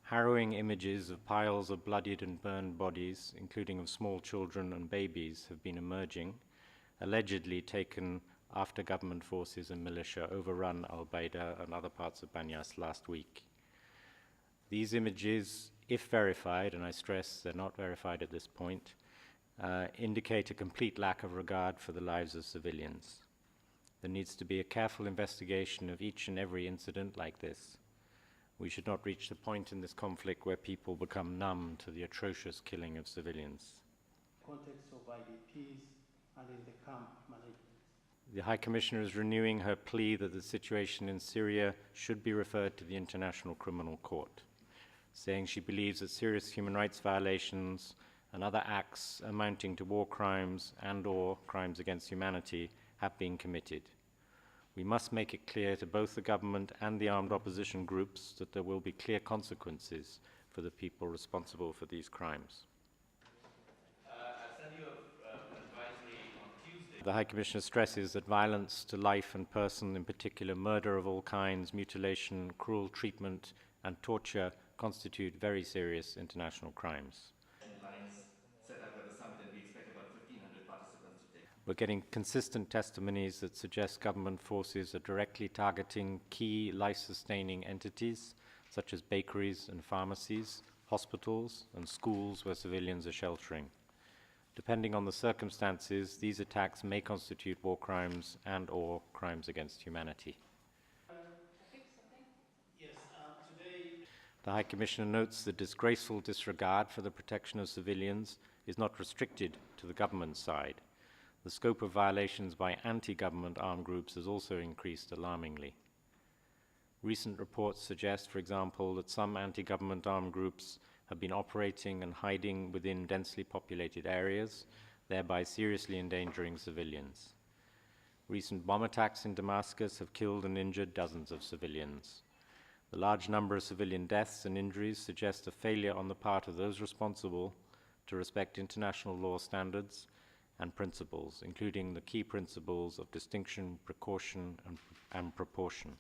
Harrowing images of piles of bloodied and burned bodies, including of small children and babies, have been emerging, allegedly taken after government forces and militia overrun Al-Baida and other parts of Banyas last week. These images, if verified, and I stress they're not verified at this point, indicate a complete lack of regard for the lives of civilians. There needs to be a careful investigation of each and every incident like this. We should not reach the point in this conflict where people become numb to the atrocious killing of civilians. Context of IDPs and in the camp management. The High Commissioner is renewing her plea that the situation in Syria should be referred to the International Criminal Court, saying she believes that serious human rights violations and other acts amounting to war crimes and/or crimes against humanity have been committed. We must make it clear to both the government and the armed opposition groups that there will be clear consequences for the people responsible for these crimes. The High Commissioner stresses that violence to life and person, in particular murder of all kinds, mutilation, cruel treatment, and torture, constitute very serious international crimes. We're getting consistent testimonies that suggest government forces are directly targeting key life-sustaining entities, such as bakeries and pharmacies, hospitals, and schools where civilians are sheltering. Depending on the circumstances, these attacks may constitute war crimes and/or crimes against humanity. The High Commissioner notes the disgraceful disregard for the protection of civilians is not restricted to the government side. The scope of violations by anti-government armed groups has also increased alarmingly. Recent reports suggest, for example, that some anti-government armed groups have been operating and hiding within densely populated areas, thereby seriously endangering civilians. Recent bomb attacks in Damascus have killed and injured dozens of civilians. The large number of civilian deaths and injuries suggest a failure on the part of those responsible to respect international law standards and principles, including the key principles of distinction, precaution, and proportion.